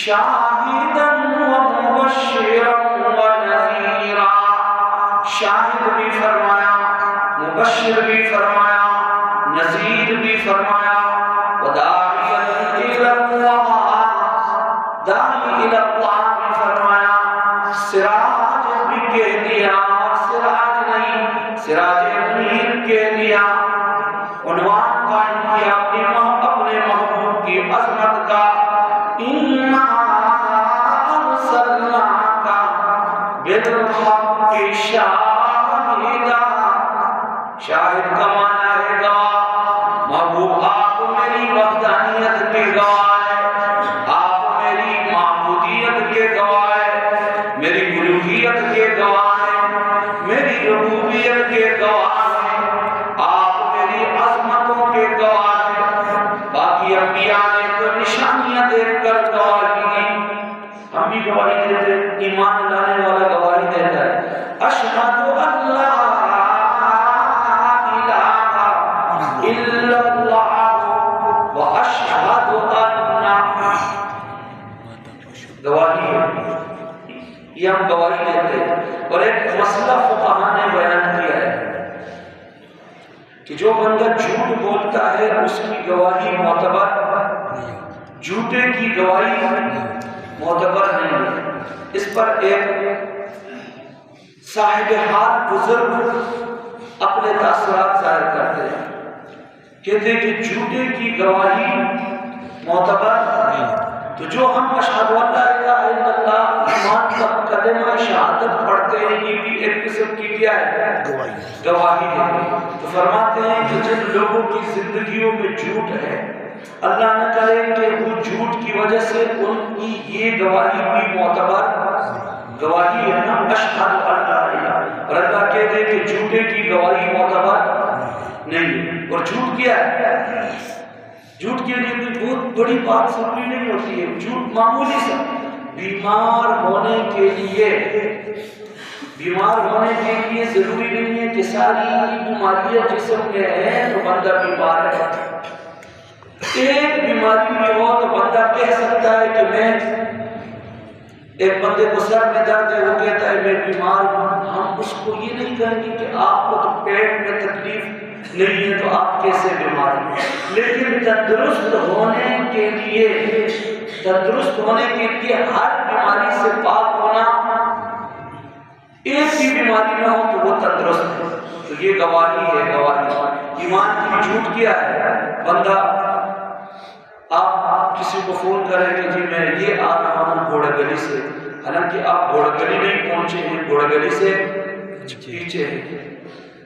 شاہدا ومبشرا ونذیرا، شاہد بھی فرمایا، مبشر بھی فرمایا، نذیر بھی فرمایا، وداعیا الی اللہ، داعی الی اللہ بھی فرمایا، سراج بھی کہہ دیا، سراج نہیں سراج منیر کہہ دیا، عنوان قائم کیا اپنے محبوب کی عظمت کا، اِنَّا أَرْسَلْنَاكَ بِالْحَقِّ شَاهِدًا، شاہد کا معنی ہے گواہ، محبوب آپ میری وحدانیت کے گواہ ہیں، آپ میری معبودیت کے گواہ ہیں، میری الوہیت کے گواہ ہیں، میری ربوبیت کے گواہ ہیں، آپ میری عظمتوں کے گواہ ہیں۔ باقی انبیاء نے تو نشانیاں دیکھ کر گواہی دی، ہم بھی گواہی دیتے ہیں، ایمان لانے والا گواہی دیتا ہے، اشہد ان لا الہ الا اللہ واشہد ان، گواہی ہے، یہ ہم گواہی دیتے ہیں۔ اور ایک مسئلہ فقہاء نے بیان کیا ہے کہ جو بندہ جھوٹ بولتا ہے اس کی گواہی معتبر، جھوٹے کی گواہی معتبر نہیں ہے۔ اس پر ایک صاحب حال بزرگ اپنے تاثرات ظاہر کرتے ہیں، کہتے ہیں کہ جھوٹے کی گواہی معتبر نہیں، تو جو ہم اشہد ان لا الہ الا اللہ ایمان کا کلمہ شہادت پڑھتے ہیں، یہ بھی ایک قسم کی کیا ہے؟ گواہی ہے۔ تو فرماتے ہیں کہ جن لوگوں کی زندگیوں میں جھوٹ ہے، اللہ نہ کرے کہ وہ جھوٹ کی وجہ سے ان کی یہ گواہی بھی معتبر گواہی ہے نا، اشہد ان لا الہ، اور اللہ کہتے ہیں کہ جھوٹے کی گواہی معتبر نہیں ہے۔ اور جھوٹ کیا ہے؟ جھوٹ کے لیے کوئی بہت بڑی بات ضروری نہیں ہوتی ہے، جھوٹ معمولی سا، بیمار ہونے کے لیے ضروری نہیں ہے کہ ساری بیماریاں جسم میں ہیں تو بندہ بیمار ہے۔ ایک بیماری میں ہو تو بندہ کہہ سکتا ہے کہ میں، ایک بندے کو سر میں درد ہے وہ کہتا ہے میں بیمار ہوں، ہم اس کو یہ نہیں کہیں گے کہ آپ کو تو پیٹ میں تکلیف نہیں ہے تو آپ کیسے بیمار ہیں، لیکن تندرست ہونے کے لیے ہر بیماری سے پاک ہونا، ایک بھی بیماری نہ ہو تو وہ تندرست ہے، تو یہ گواہی ہے۔ گواہی ایمان کی جھوٹ کیا ہے؟ بندہ آپ کسی کو فون کریں کہ جی میں یہ آ رہا ہوں گھوڑا گلی سے، حالانکہ آپ گھوڑا گلی نہیں پہنچے ہیں، گھوڑا گلی سے پیچھے ہیں۔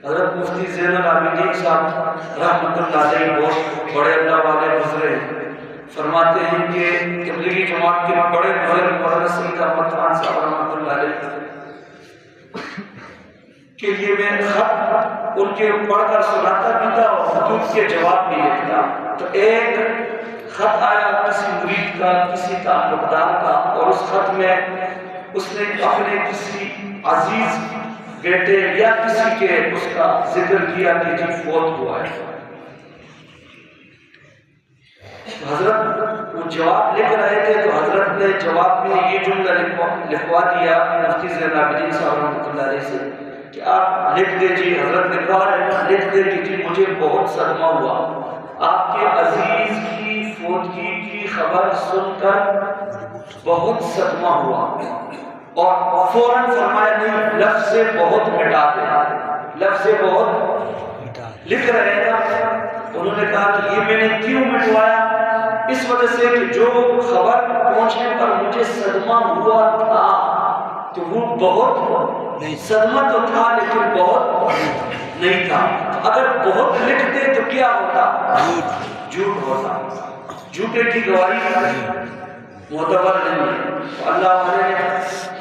حضرت مفتی زین العابدین صاحب رحمۃ اللہ علیہ بہت بڑے اللہ والے گزرے، فرماتے ہیں کہ تبلیغی جماعت کے بڑے بزرگ مولانا سید احمد خان صاحب رحمۃ اللہ علیہ کے لیے میں خط ان کے پڑھ کر سناتا بھی تھا اور خطوط کے جواب بھی لکھتا، تو ایک خط آیا کسی مرید کا، کسی تعلقدار کا، اور اس خط میں اس نے اپنے کسی عزیز بیٹے یا کسی کے اس کا ذکر کیا کہ جی فوت ہوا ہے۔ حضرت وہ جواب لکھ رہے تھے تو حضرت نے جواب میں یہ جملہ لکھوا دیا مفتی زین العابدین صاحب رحمۃ اللہ علیہ سے کہ آپ لکھ دے جی، حضرت نے کہا لکھ دے کہ جی مجھے بہت صدمہ ہوا، آپ کے عزیز کی فوتگی کی خبر سن کر بہت صدمہ ہوا، اور فوراً فرمایا نہیں لفظ سے بہت مٹا دے، لفظ سے بہت لکھ رہے ہیں نا۔ انہوں نے کہا کہ یہ میں نے کیوں مٹوایا؟ اس وجہ سے کہ جو خبر پہنچنے پر مجھے صدمہ ہوا تھا تو وہ بہت صدمہ تو تھا لیکن بہت نہیں تھا، اگر بہت لکھتے تو کیا ہوتا؟ جھوٹ ہوتا، جھوٹے کی گواہی معتبر نہیں ہے۔ اللہ والے نے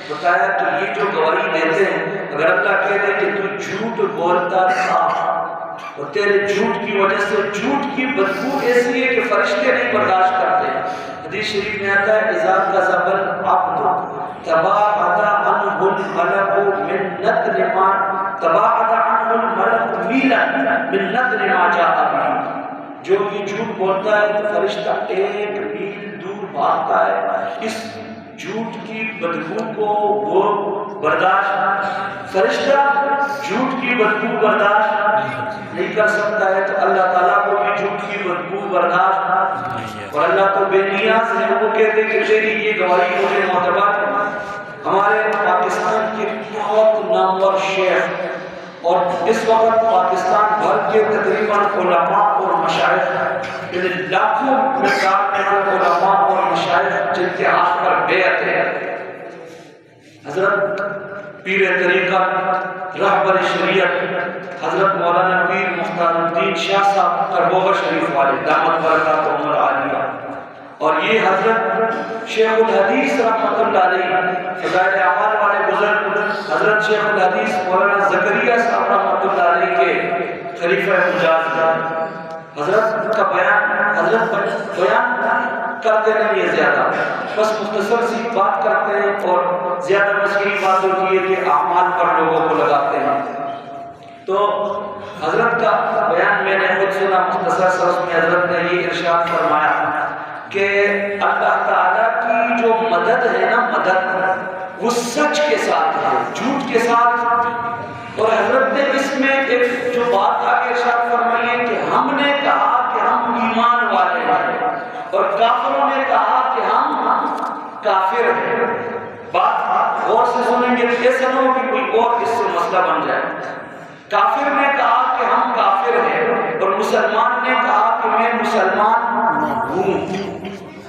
بتایا کہ یہ جو گواہی دیتے ہیں، اگر اللہ کہہ دے کہ تو جھوٹ بولتا تھا اور تیرے جھوٹ کی وجہ سے جھوٹ کی بدبو ایسی ہے کہ فرشتے نہیں برداشت کرتے۔ حدیث شریف میں آتا ہے اذا کذب العبد تباعد عنہ الملک من نتن ما تباعد عنہ الملک میلا من نتن ما جاء به، جو یہ جھوٹ بولتا ہے تو فرشتہ ایک میل دور بھاگتا ہے، اس جھوٹ کی بدبو کو وہ برداشت، فرشتہ جھوٹ کی بدبو برداشت نہیں کر سکتا ہے، تو اللہ تعالیٰ کو بھی جھوٹ کی بدبو برداشت، اور اللہ تو بے نیاز ہے، وہ کہتے کہ تیری یہ گواہی مجھے معتبر ہے۔ ہمارے پاکستان کے بہت نامور شیخ اور اس وقت پاکستان بھر کے تقریباً علماء اور مشائخ، یعنی لاکھوں مقدار میں علماء اور مشائخ جن کے ہاتھ پر بیعت ہے، حضرت پیر طریقت رہبر شریعت حضرت مولانا پیر مختار الدین شاہ صاحب کربوغ شریف والے دامت برکات عمر عالیہ، اور یہ حضرت شیخ الحدیث رحمۃ اللہ علیہ فضائل اعمال والے بزرگ حضرت شیخ الحدیث مولانا زکریا صاحب رحمۃ اللہ علیہ کے خلیفہ مجاز، حضرت کا بیان کرتے نہیں ہے زیادہ، بس مختصر سی بات کرتے ہیں اور زیادہ مشکل بات ہوتی ہے کہ اعمال پر لوگوں کو لگاتے ہیں۔ تو حضرت کا بیان میں نے خود سنا مختصر سا، اس میں حضرت نے یہ ارشاد فرمایا کہ اللہ تعالیٰ کی جو مدد ہے نا، مدد وہ سچ کے ساتھ ہے، جھوٹ کے ساتھ۔ اور حضرت نے اس میں ایک جو بات آگے ارشاد فرمائی ہے کہ ہم نے کہا کہ ہم ایمان والے ہیں اور کافروں نے کہا کہ ہم کافر ہیں۔ بات غور سے سنیں گے، ایسا نہ ہو کہ کوئی اور اس سے مسئلہ بن جائے۔ کافر نے کہا کہ ہم کافر ہیں اور مسلمان نے کہا کہ میں مسلمان ہوں۔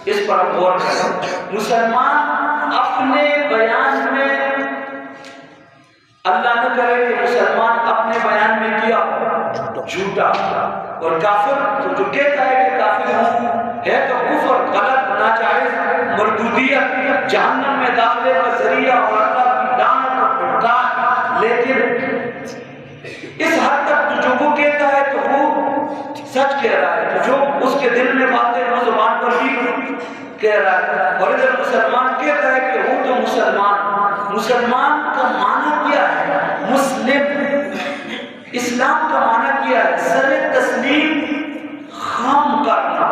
اس پر غور کریں، مسلمان اپنے بیان میں، اللہ نہ کرے کہ مسلمان اپنے بیان میں کیا جھوٹا، اور کافر تو جو کہتا ہے کہ کافر ہوں ہے تو کفر، غلط، ناجائز، مردودیت، جہنم میں داخلے کا ذریعہ اور اللہ کی لعنت اور پھٹکار۔ لیکن اس حد تک جو وہ کہتا ہے تو وہ سچ کہہ رہا ہے، جو اس کے دل میں باتیں وہ زبان پر بھی کہہ رہا ہے۔ اور ادھر مسلمان کہتا ہے کہ وہ تو مسلمان کا معنی کیا ہے؟ مسلم، اسلام کا معنی کیا ہے؟ سر تسلیم خم کرنا،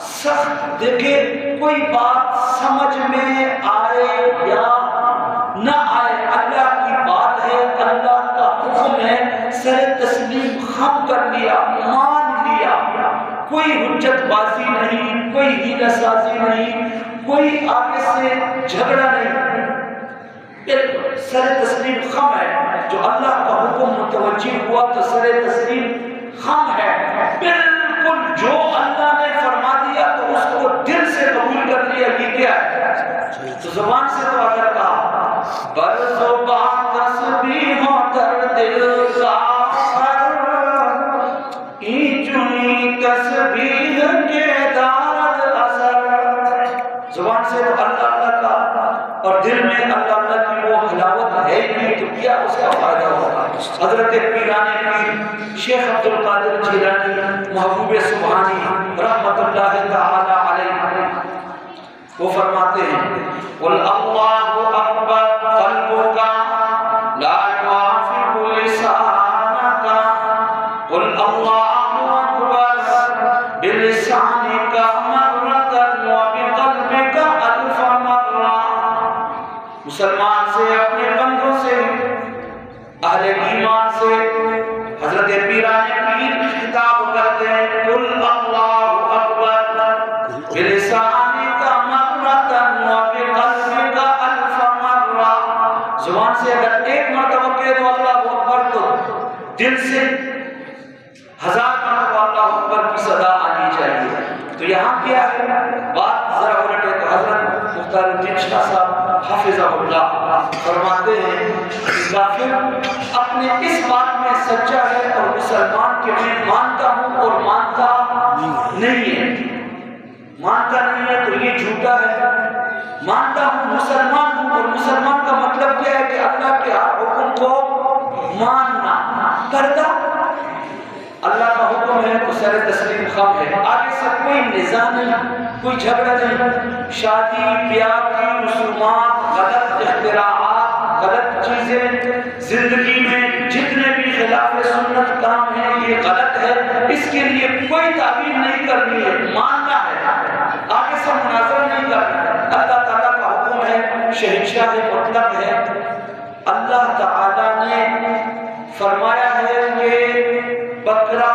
سخت۔ دیکھیں کوئی بات سمجھ میں آئے یا نہ آئے، اللہ کی بات ہے، اللہ کا حکم ہے، سر تسلیم خم کر لیا، مان لیا، کوئی حجت بازی نہیں، کوئی ہیلہ سازی نہیں، کوئی آگے سے جھگڑا نہیں، بالکل سر تسلیم خم ہے۔ جو اللہ کا حکم متوجہ ہوا تو سر تسلیم خم ہے، بالکل جو اللہ نے فرما دیا تو اس کو دل سے قبول کر لیا۔ یہ کیا ہے؟ تو زبان سے تو اگر کہا برزبان تسبیحوں تر دل کافر، ایچنی تسبیح کے دارد اثر، زبان سے تو اللہ اللہ کا اور دل میں اللہ اللہ کی وہ حلاوت ہے نہیں، تو کیا اس کا فائدہ ہوگا؟ حضرت پیران پیر شیخ عبد القادر جیلانی محبوب سبحانی رحمت اللہ تعالی علیہ وہ فرماتے ہیں قل اللہ اکبر قلبک لا یوافق لسانک، قل اللہ اکبر بلسانک مرۃ وبقلبک الف مرہ۔ مسلمان سے، اپنے بندوں سے، اہل ایمان سے حضرت پیران پیر خطاب کرتے ہیں قل اللہ اکبر بلسانک مرۃ وبقلبک الف مرہ۔ زبان سے اگر ایک مرتبہ کہہ دو اللہ اکبر تو دل سے 1000 مرتبہ اللہ اکبر کی صدا آنی چاہیے۔ تو یہاں کیا ہے بات ذرا الٹے تو حضرت مختار الدین شاہ صاحب حافظہ اللہ فرماتے ہیں کہ کافر اپنے اس بات میں سچا ہے اور مسلمان کے میں مانتا ہوں اور مانتا نہیں ہے، مانتا نہیں ہے تو یہ جھوٹا ہے، مانتا ہوں مسلمان ہوں، اور مسلمان کا مطلب کیا ہے کہ اللہ کے ہر حکم کو ماننا، کرتا اللہ کا حکم ہے تو سر تسلیم خم ہے، آگے سے کوئی نظام نہیں، کوئی جھگڑا نہیں، شادی بیاہ کی رسومات، غلط اختراعات، غلط چیزیں زندگی میں جتنے بھی خلاف سنت کام ہیں یہ غلط ہے، اس کے لیے کوئی تعبیر نہیں کرنی ہے، ماننا ہے، آگے سے مناظرہ نہیں شاہ مطلب ہے، اللہ تعالیٰ نے فرمایا ہے کہ بکرا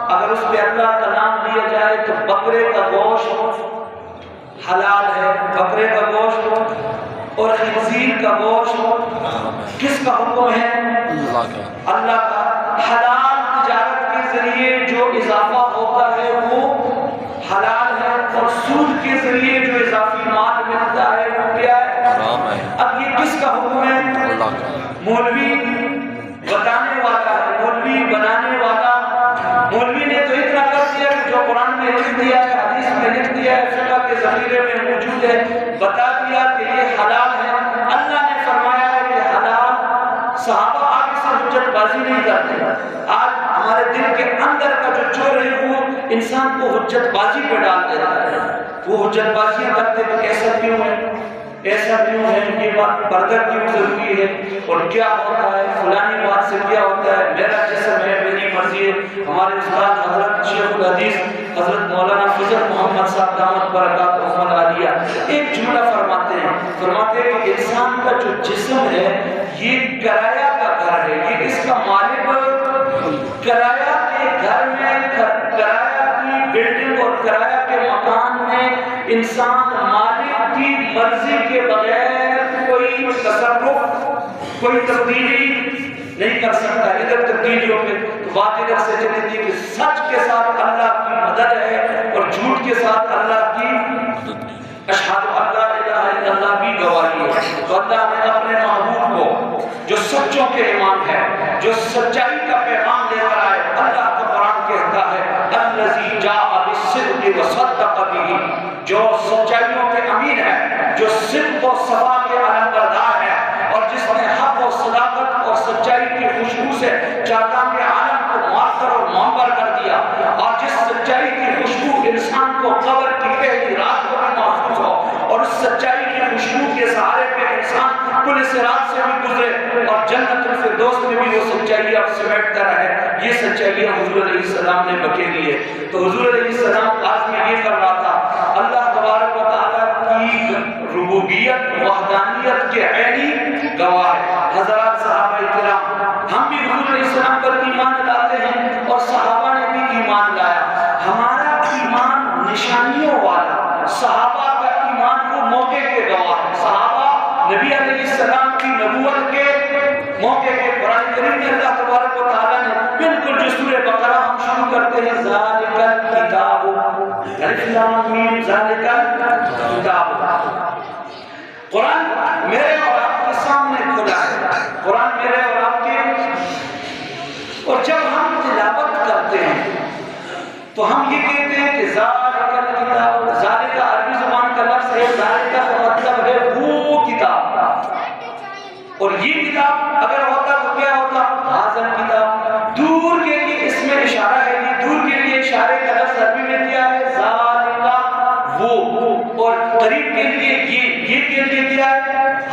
اگر اس پہ اللہ کا نام لیا جائے تو بکرے کا گوشت حلال ہے، بکرے کا گوشت اور خنزیر کا گوشت کس کا حکم ہے؟ اللہ کا۔ حلال تجارت کے ذریعے جو اضافہ ہوتا ہے وہ حلال ہے، اور سود کے ذریعے جو اضافی مال ملتا ہے وہ کیا ہے؟ اب یہ کس کا حکم ہے؟ مولوی بتانے والا ہے، مولوی بنانے والا۔ مولوی نے تو اتنا کر دیا کہ جو قرآن میں لکھ دیا ہے، حدیث میں لکھ دیا ہے، فقہ کے ذخیرے میں موجود ہے، بتا دیا کہ یہ حلال ہے۔ اللہ نے فرمایا ہے کہ حلال، صحابہ آگے سے حجت بازی نہیں کرتے۔ آج ہمارے دل کے اندر کا جو چور ہے وہ انسان کو حجت بازی پہ ڈال دیتا ہے، وہ حجت بازیاں کرتے کہ ایسا کیوں ہے، ایسا کیوں ہے، یہ بات پردہ کیوں ضروری ہے، اور کیا ہوتا ہے، فلانی بات سے کیا ہوتا ہے، میرا جسم ہے، میری مرضی ہے۔ ہمارے استاد حضرت شیخ الحدیث حضرت مولانا فضل محمد صاحب دامت برکاتہم العالیہ ایک جملہ فرماتے ہیں کہ انسان کا جو جسم ہے یہ کرایہ کا گھر ہے، یہ اس کا مالک کرایہ کے گھر میں، کرایہ کی بلڈنگ اور کرایہ کے مکان میں انسان مالک کی مرضی کے بغیر کوئی تصرف، کوئی تبدیلی نہیں کر سکتا۔ ادھر تبدیلیوں میں بات ادھر سے چلی تھی کہ سچ کے ساتھ اللہ کی مدد ہے اور جھوٹ کے ساتھ اللہ کی اشہد ان لا الہ الا اللہ کی گواہی ہے۔ تو اللہ نے اپنے محبوب کو جو سچوں کے امام ہے، جو سچائی کا پیغام لے کر آئے، اللہ کا قرآن کہتا ہے الذی جاء بالصدق وصدق بہ، جو سچائیوں کے امین ہے، جو صدق و صفا کے علمبردار ہے، اور جس نے حق و صداقت اور سچائی کی خوشبو سے چاندان کے عالم کو معطر اور معمر کر دیا، اور جس سچائی کی خوشبو انسان کو قبر کی پہلی رات کو بھی محفوظ ہو، اور اس سچائی کی خوشبو کے سہارے پہ انسان پل صراط سے بھی گزرے اور جنت الفردوس میں بھی وہ سچائی اب سمیٹتا رہے۔ یہ سچائی حضور علیہ السلام نے بکھیری ہے۔ تو حضور علیہ السلام آج میں یہ کر رہا تھا، اللہ تبارک و تعالیٰ کی ربوبیت وحدانیت کے عینی گواہ ہے۔ حضرات صحابہ کرام، ہم بھی حضور علیہ السلام پر ایمان لاتے ہیں اور صحابہ نے بھی ایمان لایا۔ ہمارا ایمان نشانیوں والا، صحابہ کا ایمان وہ موقع کے گواہ ہے۔ صحابہ نبی علیہ السلام کی نبوت کے موقع کے قرآن کریم میں اللہ تبارک و تعالیٰ نے بالکل جو سورہ بقرہ ہم شروع کرتے ہیں ذالک الکتاب الف لام میم ذالک الکتاب، قرآن میرے اور آپ کے سامنے کھلا ہے، قرآن میرے اور آپ کے، اور جب ہم تلاوت کرتے ہیں تو ہم یہ کہتے ہیں کہ ذالک الکتاب، ذالک عربی زبان کا لفظ ہے، ذالک کا مطلب ہے وہ کتاب، اور یہ کتاب اگر ہوتا تو کیا ہوتا؟ حاضر کتاب۔ دور کے لیے اس میں اشارہ ہے، یہ دور کے لیے اشارے کا لفظ عربی میں کیا ہے؟ ذالک وہ، اور قریب کے لیے یہ کے لیے کیا ہے؟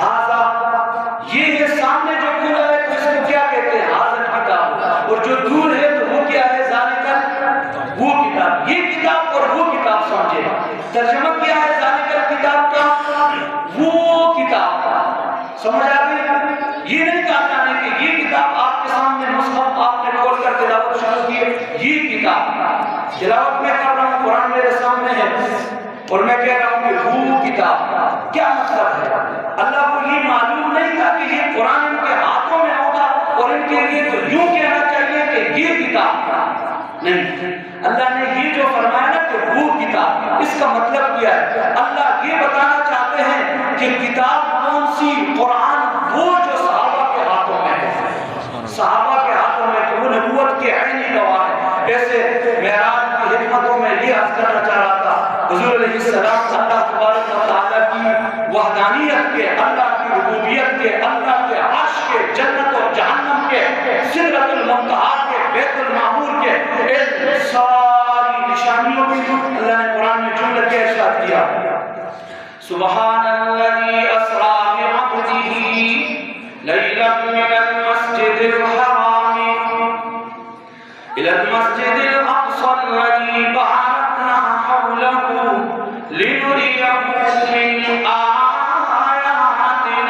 حاضر۔ یہ ہے سامنے جو کھلا ہے تو اس کو کیا کہتے ہیں؟ حاضر کتاب، اور جو دور ہے تو وہ کیا ہے؟ ذالک وہ کتاب۔ یہ کتاب اور وہ کتاب سمجھے، ترجمہ کیا ہے ذالک کتاب کا؟ وہ کتاب، سمجھ آ گئی؟ یہ نہیں کہا جانے کہ یہ کتاب آپ کے سامنے مصحف آپ نے کھول کر تلاوت شروع کی ہے، یہ کتاب تلاوت میں کر رہا ہوں، قرآن میرے سامنے ہے اور میں کہہ رہا ہوں کہ وہ کتاب۔ کیا مطلب ہے؟ اللہ کو یہ معلوم نہیں تھا کہ یہ قرآن ان کے ہاتھوں میں ہوگا اور ان کے لیے تو یوں کہنا چاہیے کہ یہ کتاب نہیں، اللہ نے یہ جو فرمایا نا کہ وہ کتاب، اس کا مطلب کیا ہے؟ اللہ یہ بتانا چاہتے ہیں کہ کتاب کون سی؟ قرآن، وہ جو صحابہ کے ہاتھوں میں ہے، صحابہ کے ہاتھوں میں، کہ وہ نبوت کے عینی گواہ ہے۔ ایسے معراج کی حکمتوں میں یہ عرض کرنا چاہ رہا تھا، حضور علیہ السلام اللہ تبارک و تعالیٰ کی وحدانیت کے، اللہ کی ربوبیت کے، اللہ کے عرش کے، جنت اور جہنم کے، سدرۃ المنتہا کے، بیت المعمور کے، ان ساری نشانیوں کی اللہ نے قرآن میں جملہ کے ارشاد کیا، سبحان الذی اسریٰ بعبدہ لیلا من المسجد الحرام الى المسجد الاقصى الذی بارکنا حولہ لنریہ من آیاتنا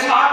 7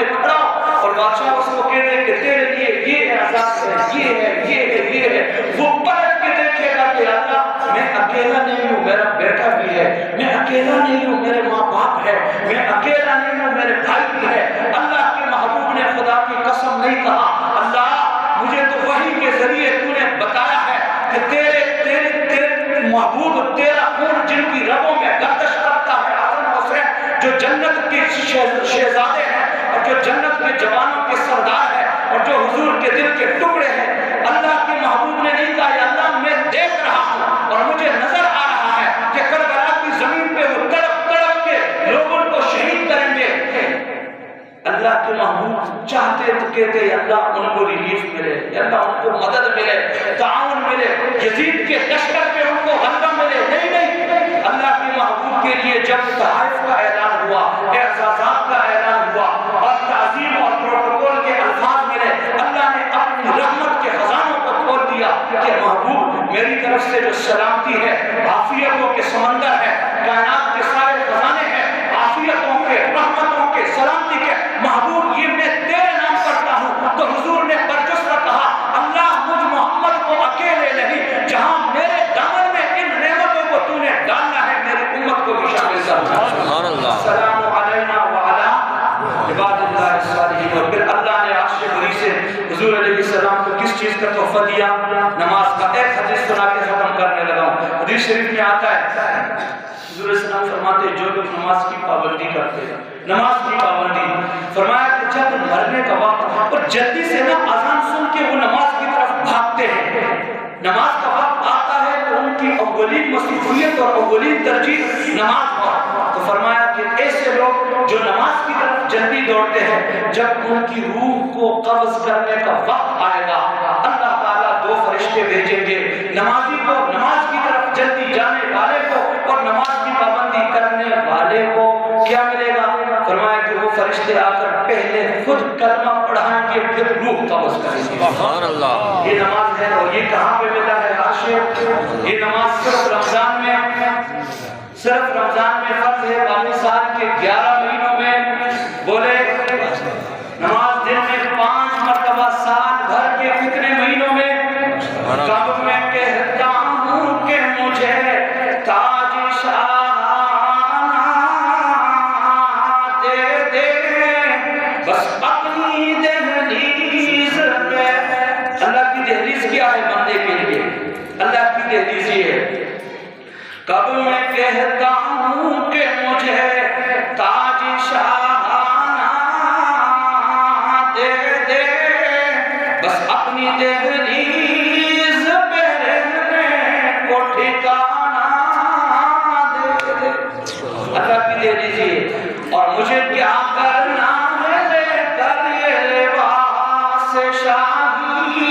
سامنے کھڑا اور بادشاہ اس کو کہتے ہیں کہ تیرے لیے یہ اعزاز ہے، یہ ہے، یہ ہے، یہ ہے. وہ پلٹ کے دیکھے گا کہ اللہ میں اکیلا نہیں ہوں، میرا بیٹا بھی ہے، میں اکیلا نہیں ہوں، میرے ماں باپ ہے، میں اکیلا نہیں ہوں، میرے بھائی بھی ہے. اللہ کے محبوب نے خدا کی قسم نہیں کہا، اللہ مجھے تو وحی کے ذریعے تو نے بتایا ہے کہ تیرے محبوب تیرا خون جن کی رگوں میں گردش کرتا ہے، حسن حسین جو جنت کے شہزادے ہیں اور جو جنت کے جوانوں کے سردار ہیں اور جو حضور کے دل کے ٹکڑے ہیں، اللہ کے محبوب نے نہیں کہا یا اللہ میں دیکھ رہا ہوں اور مجھے نظر آ رہا ہے کہ کربلا کی زمین پہ وہ تڑپ تڑپ کے لوگوں کو شہید کریں گے. اللہ کے محبوب چاہتے تو کہتے یا اللہ ان کو ریلیف ملے، یا اللہ ان کو مدد ملے، تعاون ملے، یزید کے لشکر پہ ان کو غلبہ ملے. نہیں، اللہ کے محبوب کے لیے جب تحائف کا اعلان ہوا، اعزازات کا اعلان ہوا اور تعظیم اور پروٹوکول کے الفاظ ملے، اللہ نے اپنی رحمت کے خزانوں کو کھول دیا کہ محبوب میری طرف سے جو سلامتی ہے، عافیتوں کے سمندر ہے، کائنات کے سارے خزانے ہیں، عافیتوں کے، رحمتوں کے، سلامتی کے، محبوب یہ میں تیرے نام کرتا ہوں. تو حضور نے برجستہ کہا اللہ مجھ محمد کو اکیلے نہیں، جہاں میرے دامن میں ان نعمتوں کو تو نے ڈالنا ہے میری امت کو بھی شامل کرنا. سبحان اللہ. السلام علینا وعلا عباد اللہ الصالحین. اور پھر اللہ نے عرش بری سے حضور علیہ السلام کو کس چیز کا تحفہ دیا؟ نماز کا. ایک حدیث سنا کے ختم کرنے لگا ہوں. حدیث شریف میں آتا ہے حضور علیہ السلام فرماتے ہیں جو لوگ نماز کی پابندی کرتے ہیں، نماز کی پابندی، فرمایا کہ جب مرنے کا وقت اور جلدی سے نا اذان سن کے وہ نماز کی طرف بھاگتے ہیں، نماز کا وقت آتا ہے تو ان کی اولین مصروفیت اور اولین ترجیح نماز ہو. تو فرمایا کہ ایسے لوگ جو نماز کی طرف جلدی دوڑتے ہیں، جب ان کی روح کو قبض کرنے کا وقت آئے گا اللہ تعالیٰ دو فرشتے بھیجیں گے، نمازی کو، نماز کی طرف جلدی جانے والے کو اور نماز کی پابندی کرنے والے کو کیا ملے گا؟ فرمایا کہ وہ فرشتے آ کر پہلے خود کلمہ پڑھائیں گے پھر روح قبض کریں گے. سبحان اللہ. یہ نماز ہے اور یہ کہاں پہ ملا ہے عاشق؟ یہ نماز صرف رمضان میں، صرف رمضان میں فرض ہے، باقی سال کے 11 مہینوں میں بولے نماز دن میں 5 مرتبہ، سال بھر کے کتنے مہینوں میں؟ کب میں کہتا ہوں کہ مجھے تاج شاہانہ دے دے، بس اپنی دہلیز پہ. اللہ کی دہلیز کیا ہے بندے کے لیے؟ اللہ کی دہلیز یہ ہے کب میں کہتا ہوں کہ مجھے تاج شاہانہ دے دے، بس اپنی دہلیز پہ رہنے کو ٹھکانہ دے دے. اللہ کی دہلیز یہ. اور مجھے کیا کرنا ہے لے کر یہ لباس شاہی،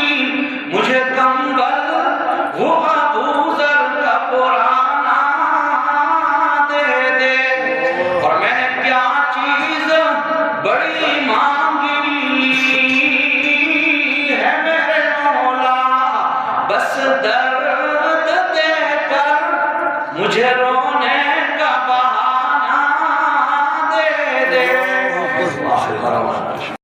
مجھے کمبل وہ ابو ذر کا پرانا دے دے. اور میں نے کیا چیز بڑی مانگی ہے میرے مولا، بس در